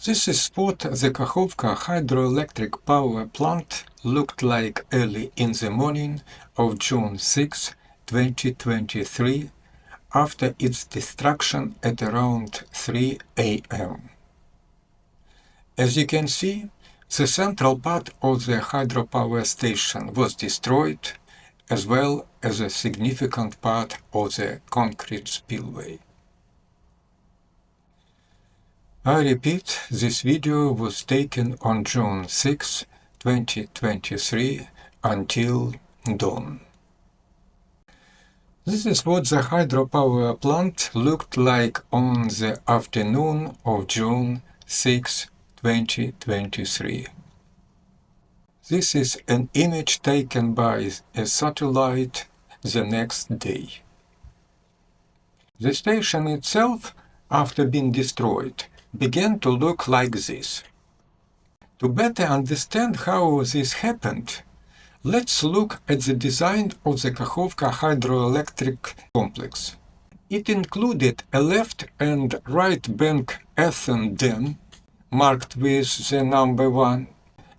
This is what the Kakhovka hydroelectric power plant looked like early in the morning of June 6, 2023, after its destruction at around 3 a.m. As you can see, the central part of the hydropower station was destroyed, as well as a significant part of the concrete spillway. I repeat, this video was taken on June 6, 2023 until dawn. This is what the hydropower plant looked like on the afternoon of June 6, 2023. This is an image taken by a satellite the next day. The station itself, after being destroyed, began to look like this. To better understand how this happened, let's look at the design of the Kakhovka hydroelectric complex. It included a left and right bank earthen dam, marked with the number 1,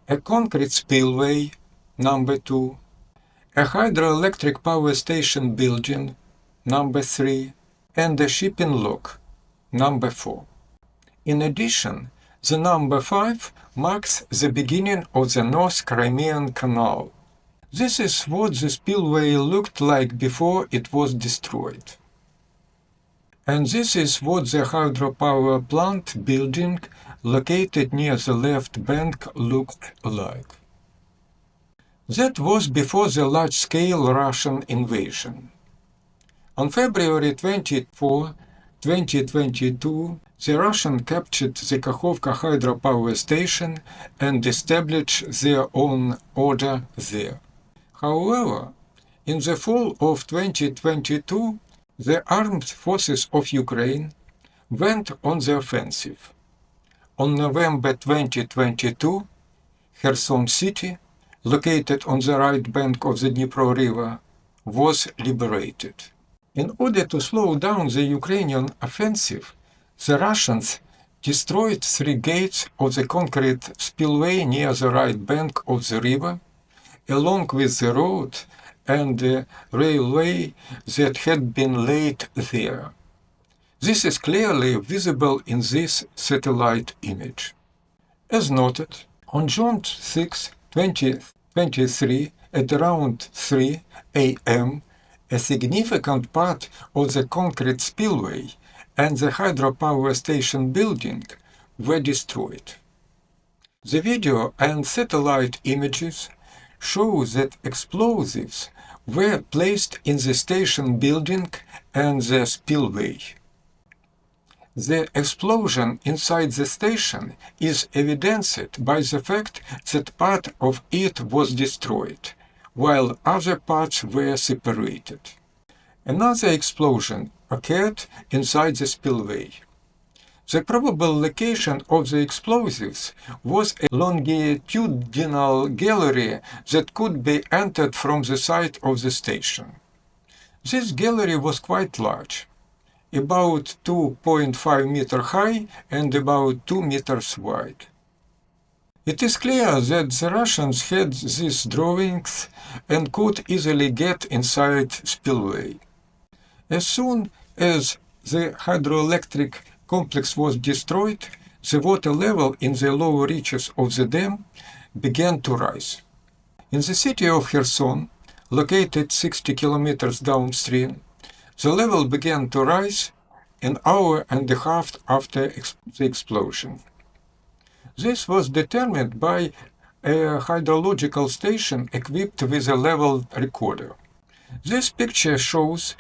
a concrete spillway, number 2, a hydroelectric power station building, number 3, and a shipping lock, number 4. In addition, the number 5 marks the beginning of the North Crimean Canal. This is what the spillway looked like before it was destroyed. And this is what the hydropower plant building located near the left bank looked like. That was before the large-scale Russian invasion. On February 24, 2022, the Russians captured the Kakhovka hydropower station and established their own order there. However, in the fall of 2022, the armed forces of Ukraine went on the offensive. On November 2022, Kherson city, located on the right bank of the Dnipro River, was liberated. In order to slow down the Ukrainian offensive, the Russians destroyed 3 gates of the concrete spillway near the right bank of the river, along with the road and the railway that had been laid there. This is clearly visible in this satellite image. As noted, on June 6, 2023, at around 3 a.m., a significant part of the concrete spillway and the hydropower station building were destroyed. The video and satellite images show that explosives were placed in the station building and the spillway. The explosion inside the station is evidenced by the fact that part of it was destroyed, while other parts were separated. Another explosion occurred inside the spillway. The probable location of the explosives was a longitudinal gallery that could be entered from the side of the station. This gallery was quite large, about 2.5 meters high and about 2 meters wide. It is clear that the Russians had these drawings and could easily get inside spillway. As soon as the hydroelectric complex was destroyed, the water level in the lower reaches of the dam began to rise. In the city of Kherson, located 60 kilometers downstream, the level began to rise an hour and a half after the explosion. This was determined by a hydrological station equipped with a level recorder. This picture shows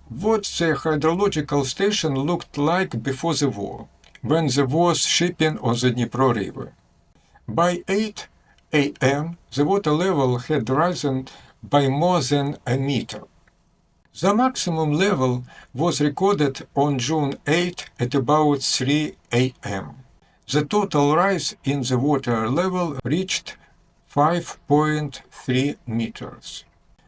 what the hydrological station looked like before the war, when there was shipping on the Dnipro River. By 8 a.m., the water level had risen by more than a meter. The maximum level was recorded on June 8 at about 3 a.m. The total rise in the water level reached 5.3 meters.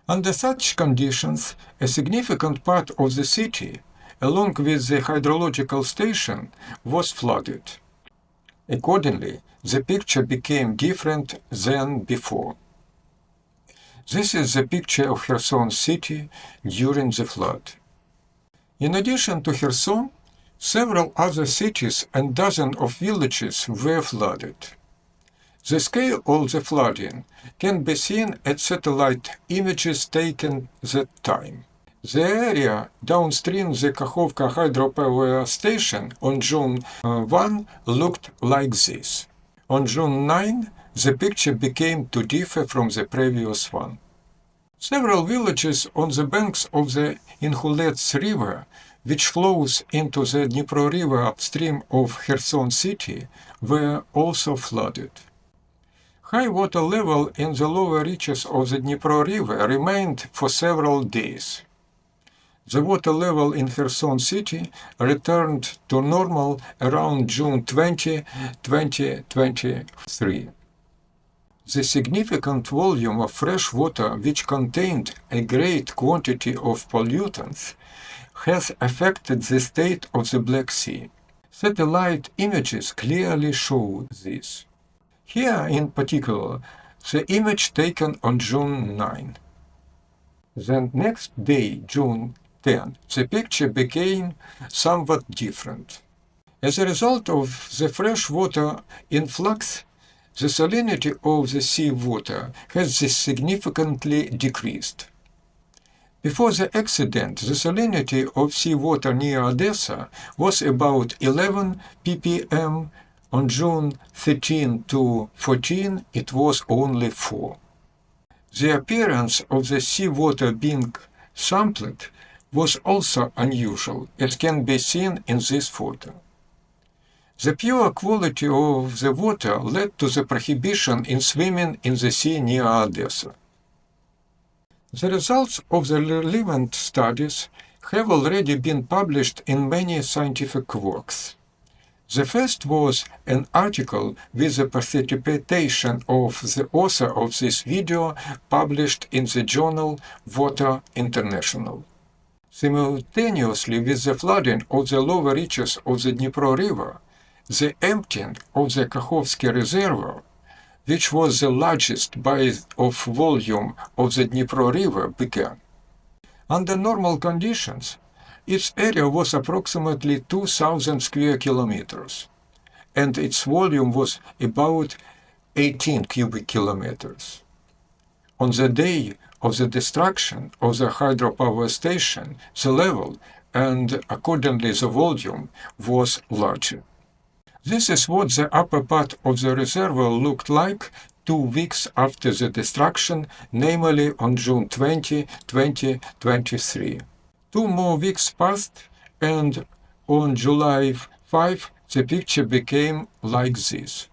Under such conditions, a significant part of the city, along with the hydrological station, was flooded. Accordingly, the picture became different than before. This is the picture of Kherson city during the flood. In addition to Kherson, several other cities and dozens of villages were flooded. The scale of the flooding can be seen at satellite images taken that time. The area downstream the Kakhovka hydropower station on June 1 looked like this. On June 9, the picture became to differ from the previous one. Several villages on the banks of the Inhulets River, which flows into the Dnipro River upstream of Kherson city, were also flooded. High water level in the lower reaches of the Dnipro River remained for several days. The water level in Kherson city returned to normal around June 20, 2023. The significant volume of fresh water, which contained a great quantity of pollutants, has affected the state of the Black Sea. Satellite images clearly show this. Here, in particular, the image taken on June 9. The next day, June 10, the picture became somewhat different. As a result of the fresh water influx, the salinity of the sea water has significantly decreased. Before the accident, the salinity of sea water near Odessa was about 11 ppm. On June 13 to 14, it was only 4. The appearance of the sea water being sampled was also unusual, as can be seen in this photo. The pure quality of the water led to the prohibition in swimming in the sea near Odessa. The results of the relevant studies have already been published in many scientific works. The first was an article with the participation of the author of this video published in the journal Water International. Simultaneously with the flooding of the lower reaches of the Dnipro River, the emptying of the Kakhovsky Reservoir, which was the largest by of volume of the Dnipro River, began. Under normal conditions, its area was approximately 2,000 square kilometers, and its volume was about 18 cubic kilometers. On the day of the destruction of the hydropower station, the level, and accordingly the volume, was larger. This is what the upper part of the reservoir looked like 2 weeks after the destruction, namely on June 20, 2023. 2 more weeks passed, and on July 5, the picture became like this.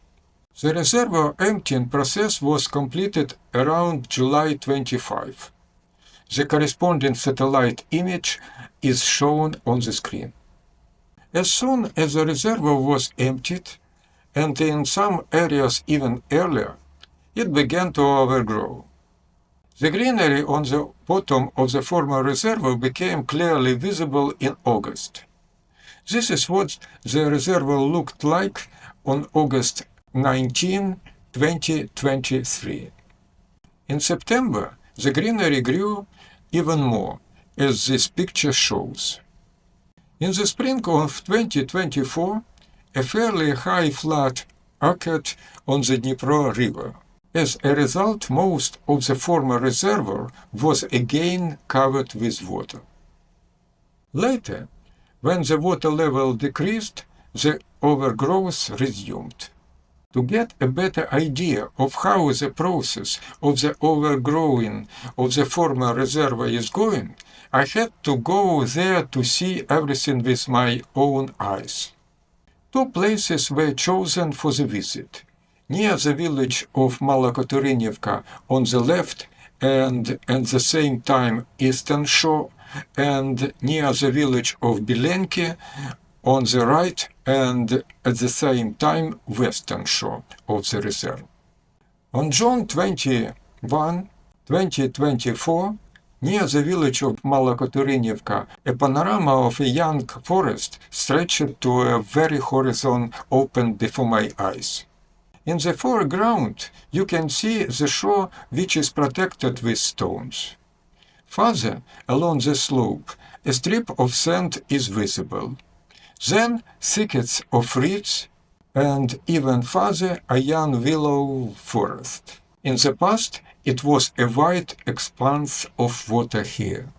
The reservoir emptying process was completed around July 25. The corresponding satellite image is shown on the screen. As soon as the reservoir was emptied, and in some areas even earlier, it began to overgrow. The greenery on the bottom of the former reservoir became clearly visible in August. This is what the reservoir looked like on August 19, 2023. In September, the greenery grew even more, as this picture shows. In the spring of 2024, a fairly high flood occurred on the Dnipro River. As a result, most of the former reservoir was again covered with water. Later, when the water level decreased, the overgrowth resumed. To get a better idea of how the process of the overgrowing of the former reservoir is going, I had to go there to see everything with my own eyes. 2 places were chosen for the visit. Near the village of Malokoturinivka on the left and at the same time eastern shore, and near the village of Bilenki on the right and at the same time western shore of the reserve. On June 21, 2024, Near the village of Malokoturinivka, a panorama of a young forest stretched to a very horizon opened before my eyes. In the foreground, you can see the shore which is protected with stones. Farther along the slope, a strip of sand is visible. Then thickets of reeds, and even farther a young willow forest. In the past, it was a wide expanse of water here.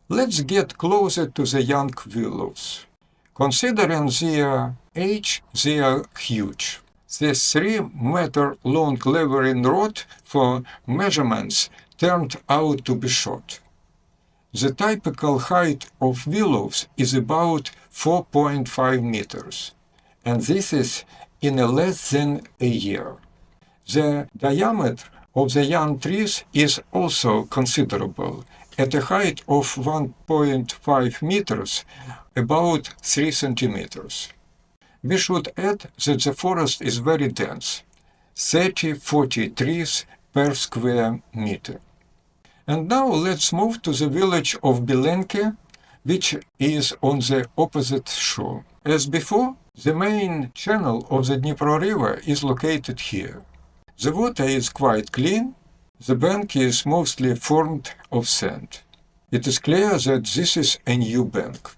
Let's get closer to the young willows. Considering their age, they are huge. The 3-meter-long levering rod for measurements turned out to be short. The typical height of willows is about 4.5 meters, and this is in less than a year. The diameter of the young trees is also considerable, at a height of 1.5 meters, about 3 centimeters. We should add that the forest is very dense, 30-40 trees per square meter. And now let's move to the village of Bilenke, which is on the opposite shore. As before, the main channel of the Dnipro River is located here. The water is quite clean. The bank is mostly formed of sand. It is clear that this is a new bank.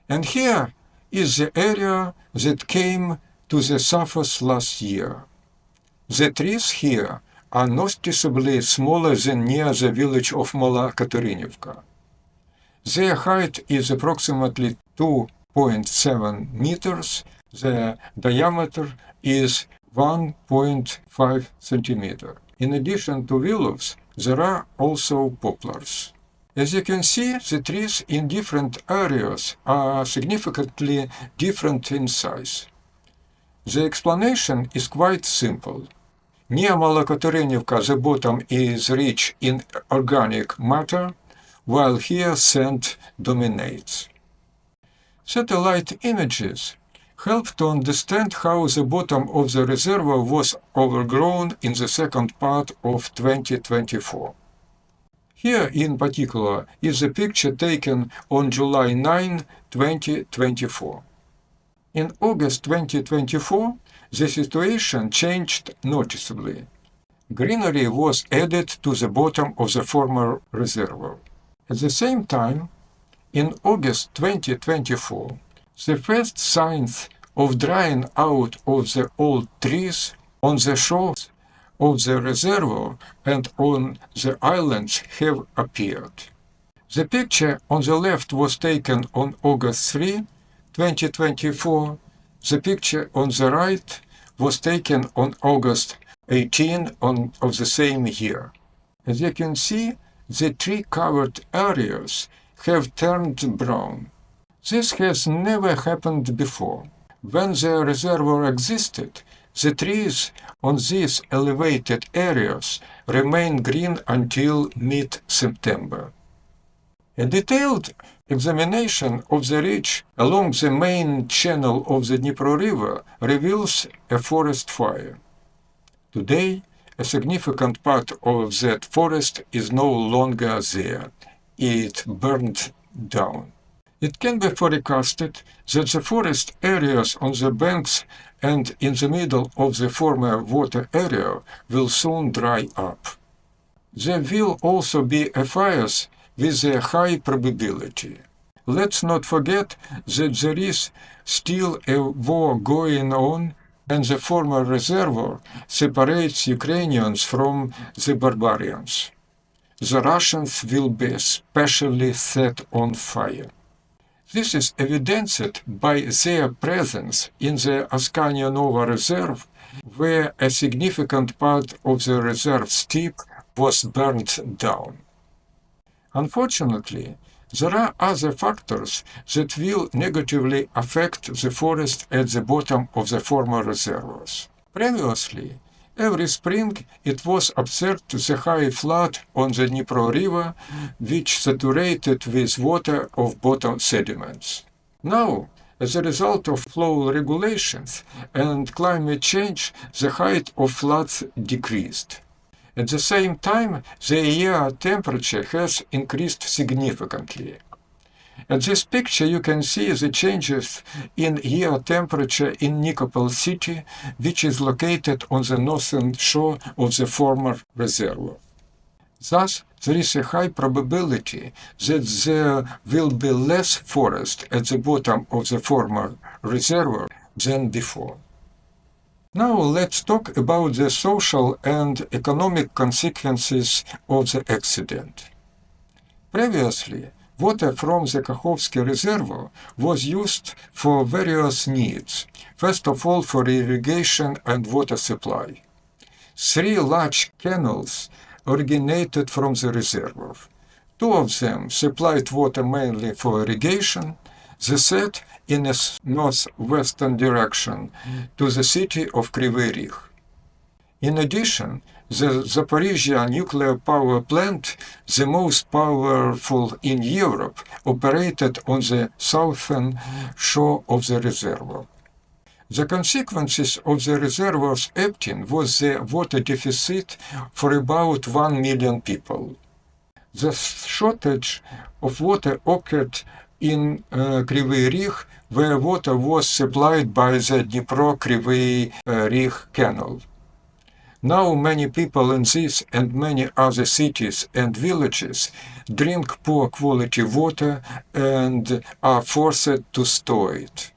And here is the area that came to the surface last year. The trees here are noticeably smaller than near the village of Malokoturinivka. Their height is approximately 2.7 meters. The diameter is 1.5 centimeter. In addition to willows, there are also poplars. As you can see, the trees in different areas are significantly different in size. The explanation is quite simple. Near Malokoturinivka, the bottom is rich in organic matter, while here sand dominates. Satellite images help to understand how the bottom of the reservoir was overgrown in the second part of 2024. Here, in particular, is a picture taken on July 9, 2024. In August 2024, the situation changed noticeably. Greenery was added to the bottom of the former reservoir. At the same time, in August 2024, the first signs of drying out of the old trees on the shores of the reservoir and on the islands have appeared. The picture on the left was taken on August 3, 2024. The picture on the right was taken on August 18 of the same year. As you can see, the tree-covered areas have turned brown. This has never happened before. When the reservoir existed, the trees on these elevated areas remained green until mid-September. A detailed examination of the ridge along the main channel of the Dnipro River reveals a forest fire. Today, a significant part of that forest is no longer there. It burned down. It can be forecasted that the forest areas on the banks and in the middle of the former water area will soon dry up. There will also be fires with a high probability. Let's not forget that there is still a war going on, and the former reservoir separates Ukrainians from the barbarians. The Russians will be especially set on fire. This is evidenced by their presence in the Askania Nova Reserve, where a significant part of the reserve steep was burned down. Unfortunately, there are other factors that will negatively affect the forest at the bottom of the former reservoirs. Previously, every spring it was observed the high flood on the Dnipro River, which saturated with water of bottom sediments. Now, as a result of flow regulations and climate change, the height of floods decreased. At the same time, the air temperature has increased significantly. At this picture you can see the changes in air temperature in Nikopol city, which is located on the northern shore of the former reservoir. Thus, there is a high probability that there will be less forest at the bottom of the former reservoir than before. Now let's talk about the social and economic consequences of the accident. Previously, water from the Kakhovka Reservoir was used for various needs, first of all for irrigation and water supply. 3 large canals originated from the reservoir. 2 of them supplied water mainly for irrigation, the third in a northwestern direction to the city of Kryvyi Rih. In addition, the Zaporizhia nuclear power plant, the most powerful in Europe, operated on the southern shore of the reservoir. The consequences of the reservoir's emptying was the water deficit for about 1 million people. The shortage of water occurred in Kryvyi Rih, where water was supplied by the Dnipro-Kryvyi Rih canal. Now many people in this and many other cities and villages drink poor quality water and are forced to store it.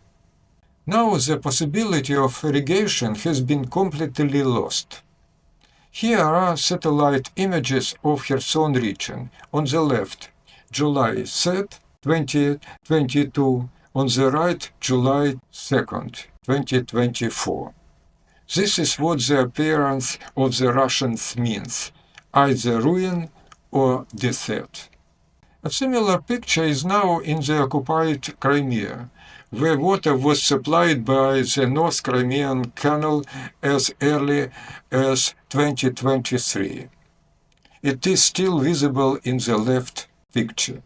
Now the possibility of irrigation has been completely lost. Here are satellite images of Kherson region. On the left, July 3rd, 2022. On the right, July 2nd, 2024. This is what the appearance of the Russians means, either ruin or defeat. A similar picture is now in the occupied Crimea, where water was supplied by the North Crimean Canal as early as 2023. It is still visible in the left picture.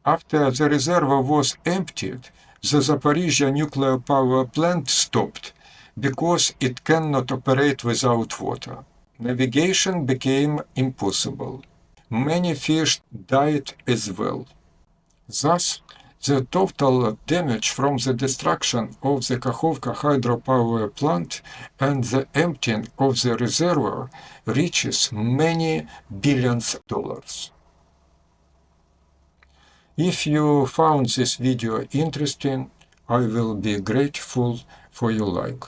After the reservoir was emptied, the Zaporizhia nuclear power plant stopped, because it cannot operate without water. Navigation became impossible. Many fish died as well. Thus, the total damage from the destruction of the Kakhovka hydropower plant and the emptying of the reservoir reaches many billions of dollars. If you found this video interesting, I will be grateful for your like.